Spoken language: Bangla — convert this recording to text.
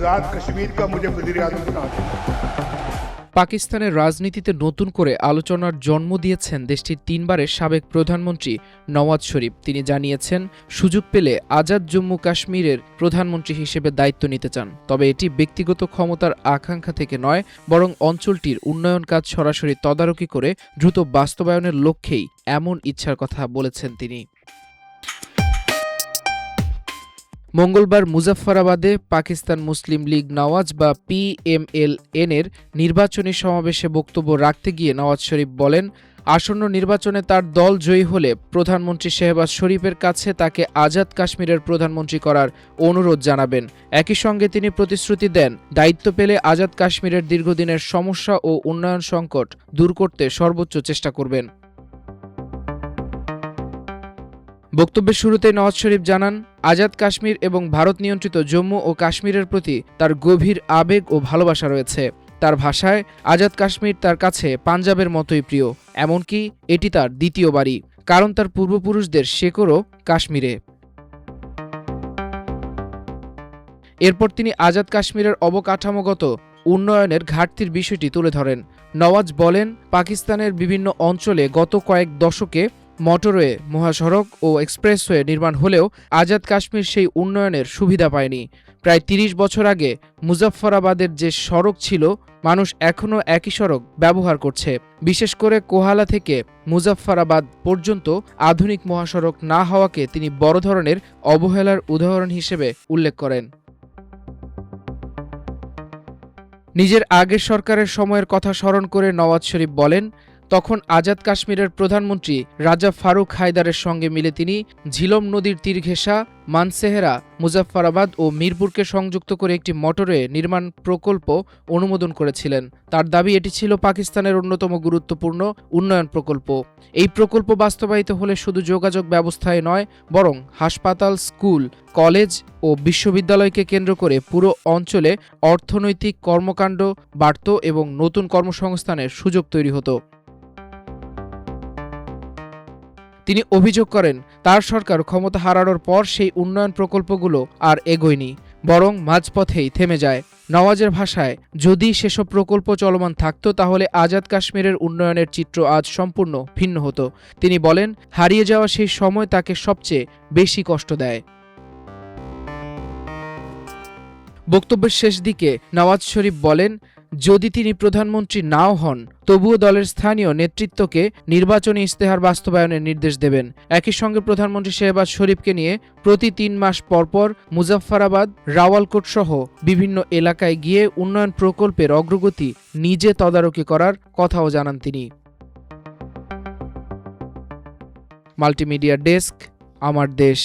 आज़ाद कश्मीर का मुझे वज़ीर आज़म बना दें। পাকিস্তানের রাজনীতিতে নতুন করে আলোচনার জন্ম দিয়েছেন দেশটির তিনবারের সাবেক প্রধানমন্ত্রী নওয়াজ শরীফ। তিনি জানিয়েছেন, সুযোগ পেলে আজাদ জম্মু কাশ্মীরের প্রধানমন্ত্রী হিসেবে দায়িত্ব নিতে চান। তবে এটি ব্যক্তিগত ক্ষমতার আকাঙ্ক্ষা থেকে নয়, বরং অঞ্চলটির উন্নয়ন কাজ সরাসরি তদারকি করে দ্রুত বাস্তবায়নের লক্ষ্যেই এমন ইচ্ছার কথা বলেছেন তিনি। মঙ্গলবার মুজাফফরাবাদে পাকিস্তান মুসলিম লীগ নওয়াজ বা PMLN-এর নির্বাচনী সমাবেশে বক্তব্য রাখতে গিয়ে নওয়াজ শরীফ বলেন, আসন্ন নির্বাচনে তার দল জয়ী হলে প্রধানমন্ত্রী শেহবাজ শরীফের কাছে তাকে আজাদ কাশ্মীরের প্রধানমন্ত্রী করার অনুরোধ জানাবেন। একই সঙ্গে তিনি প্রতিশ্রুতি দেন, দায়িত্ব পেলে আজাদ কাশ্মীরের দীর্ঘদিনের সমস্যা ও উন্নয়ন সংকট দূর করতে সর্বোচ্চ চেষ্টা করবেন। বক্তব্যের শুরুতে নওয়াজ শরীফ জানান, আজাদ কাশ্মীর এবং ভারত নিয়ন্ত্রিত জম্মু ও কাশ্মীরের প্রতি তার গভীর আবেগ ও ভালোবাসা রয়েছে। তার ভাষায়, আজাদ কাশ্মীর তার কাছে পাঞ্জাবের মতোই প্রিয়, এমনকি এটি তার দ্বিতীয় বাড়ি, কারণ তার পূর্বপুরুষদের শেকড়ও কাশ্মীরে। এরপর তিনি আজাদ কাশ্মীরের অবকাঠামোগত উন্নয়নের ঘাটতির বিষয়টি তুলে ধরেন। নওয়াজ বলেন, পাকিস্তানের বিভিন্ন অঞ্চলে গত কয়েক দশকে মোটরওয়ে, মহাসড়ক ও এক্সপ্রেসওয়ে নির্মাণ হলেও আজাদ কাশ্মীর সেই উন্নয়নের সুবিধা পায়নি। প্রায় ৩০ বছর আগে মুজাফফরাবাদের যে সড়ক ছিল, মানুষ এখনও একই সড়ক ব্যবহার করছে। বিশেষ করে কোহালা থেকে মুজাফফরাবাদ পর্যন্ত আধুনিক মহাসড়ক না হওয়াকে তিনি বড় ধরনের অবহেলার উদাহরণ হিসেবে উল্লেখ করেন। নিজের আগের সরকারের সময়ের কথা স্মরণ করে নওয়াজ শরীফ বলেন, তখন আজাদ কাশ্মীরের প্রধানমন্ত্রী রাজা ফারুক হায়দারের সঙ্গে মিলে তিনি ঝিলম নদীর তীর ঘেঁষা মানসেহেরা, মুজাফফরাবাদ ও মিরপুরকে সংযুক্ত করে একটি মোটরওয়ে নির্মাণ প্রকল্প অনুমোদন করেছিলেন। তার দাবি, এটি ছিল পাকিস্তানের অন্যতম গুরুত্বপূর্ণ উন্নয়ন প্রকল্প। এই প্রকল্প বাস্তবায়িত হলে শুধু যোগাযোগ ব্যবস্থায় নয়, বরং হাসপাতাল, স্কুল, কলেজ ও বিশ্ববিদ্যালয়কে কেন্দ্র করে পুরো অঞ্চলে অর্থনৈতিক কর্মকাণ্ড বাড়ত এবং নতুন কর্মসংস্থানের সুযোগ তৈরি হতো। তিনি অভিযোগ করেন, তার সরকার ক্ষমতা হারানোর পর সেই উন্নয়ন প্রকল্পগুলো আর এগোয়নি, বরং মাঝপথেই থেমে যায়। নওয়াজের ভাষায়, যদি সেসব প্রকল্প চলমান থাকত তাহলে আজাদ কাশ্মীরের উন্নয়নের চিত্র আজ সম্পূর্ণ ভিন্ন হতো। তিনি বলেন, হারিয়ে যাওয়া সেই সময় তাকে সবচেয়ে বেশি কষ্ট দেয়। বক্তব্যের শেষ দিকে নওয়াজ শরীফ বলেন, যদি তিনি প্রধানমন্ত্রী নাও হন, তবুও দলের স্থানীয় নেতৃত্বকে নির্বাচনী ইশতেহার বাস্তবায়নের নির্দেশ দেবেন। একই সঙ্গে প্রধানমন্ত্রী শেহবাজ শরীফকে নিয়ে প্রতি ৩ মাস পরপর মুজাফফরাবাদ, রাওয়ালকোট সহ বিভিন্ন এলাকায় গিয়ে উন্নয়ন প্রকল্পের অগ্রগতি নিজে তদারকি করার কথাও জানান তিনি। মাল্টিমিডিয়া ডেস্ক, আমার দেশ।